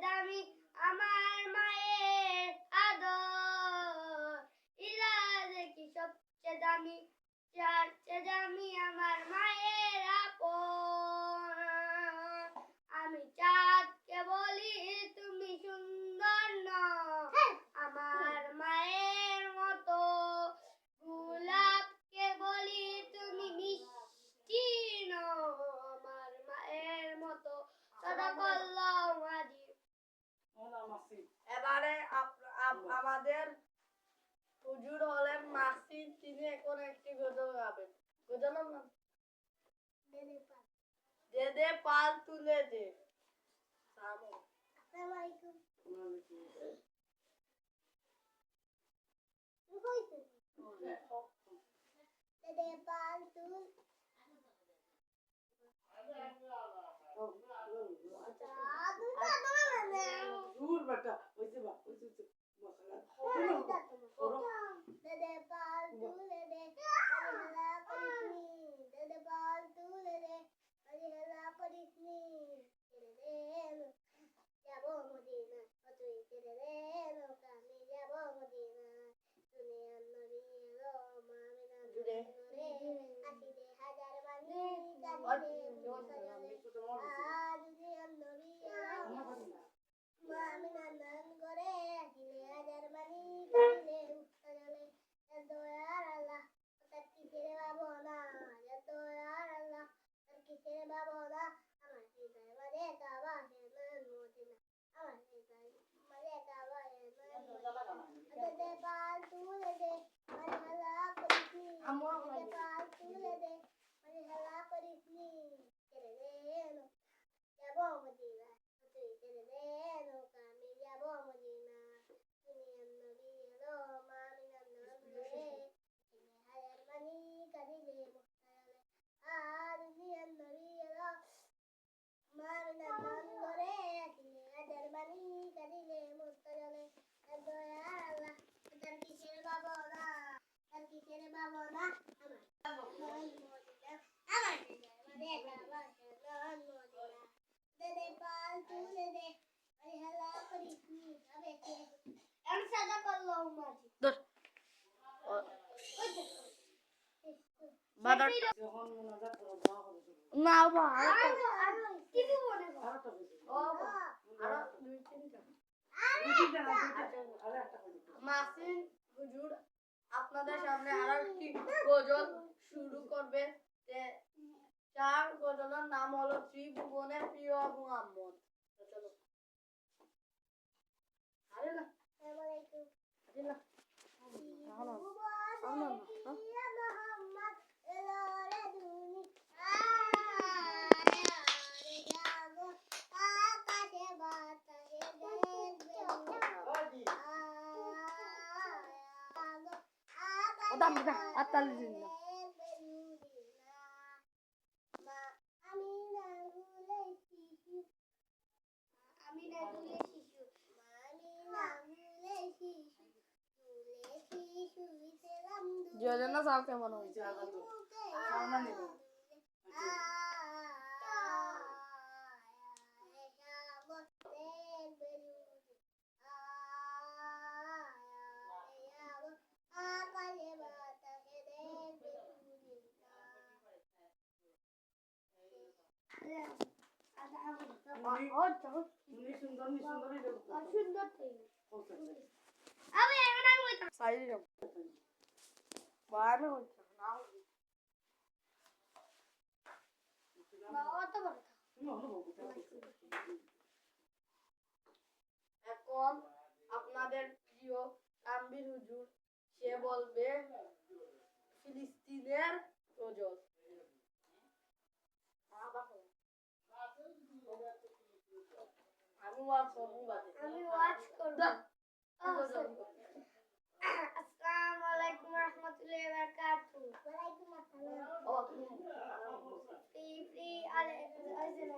দামি আমার মায়ের আদর, ইরা দেখি সবচেয়ে দামি, যার চেয়ে দামি আমার মায়ের আপন। আমি চাঁদকে বলি তুমি সুন্দর নও, আমার মায়ের মতো, গোলাপকে বলি তুমি মিষ্টি নও, আমার মায়ের মতো। সাদাকাল্লাহু আযীম। এবারে আমাদের হুজুর হলেন মাসিদ, তিনি এখন একটি গজল গাবেন। গজলের নাম দে দে পাল তুলে দে। আসসালামু আলাইকুম। দে দে পাল তুল দূর বেটা ওইতে বা ওইতে মশলা দে দে পাল তুলে দে, হেলা করিসনি, দে দে পাল তুলে দে, হেলা করিসনি, ছেড়ে দে যাব মদিনা, তুই ছেড়ে দে নৌকা, আমি যাব মদিনা, দুনিয়ার নবী এলো মামিনা রে, আসি দে হাজার বাণী কাঁদিলে মুসজলে, দুনিয়ার নবী এলো মামিনা নাম করে, আসিলে হাজার বাণী কাঁদিলে মুসজলে, দয়ার আল্লাহ তার কিসের ভাবনা, দয়ার আল্লাহ তার কিসের ভাবনা, আমার হৃদয় মাঝে কাবা হেমান মদিনা, আমার হৃদয় মাঝে কাবা হেমান মদিনা, দে দে পাল তুলে দে, মানে হেলা করিসনি, দে দে পাল তুলে দে, মানে হেলা করিসনি, ছেড়ে দে যাব মদিনা, তুই ছেড়ে দে নৌকা, আমি যাব মদিনা, দুনিয়ার নবী এলো মামিনার নাম ধরে, হাজার বাণী কাঁদিলে মুস্তাজলে, দুনিয়ার নবী এলো মামিনার নাম ধরে, হাজার বাণী কাঁদিলে মুস্তাজলে, দয়ার আল্লাহ তার কিসের ভাবনা, তার কিসের ভাবনা, আমার মদিনা, আমার হৃদয় মাঝে কাবা হেমান মদিনা, দে দে পাল তুলে দে, মানে হেলা করিসনি, তবে কে আমি সাদাকাল্লাহু আযীম। বাদার যখন মোনাজাত করো দোয়া করো না বা কি বলে গো ও আর দুই তিনটা আরে একটা মাসিদ হুজুর আপনাদের সামনে আরো একটি গজল শুরু করবে। চার গজলের নাম হলো ত্রিভুবনের প্রিয় মুহাম্মদ। চলো আরে না আসসালামু আলাইকুম। আরে না যোজনা সাল কেমন হয়েছে আগে তো সামনে নিবে এখন আপনাদের প্রিয় তানভীর হুজুর সে বলবে ফিলিস্তিনের গজল। আমি ওয়াজ করব। আসসালামু আলাইকুম ওয়া রাহমাতুল্লাহি ওয়া বারাকাতুহু। ওয়া আলাইকুম আসসালাম। ও ফ্রি আলাইকুম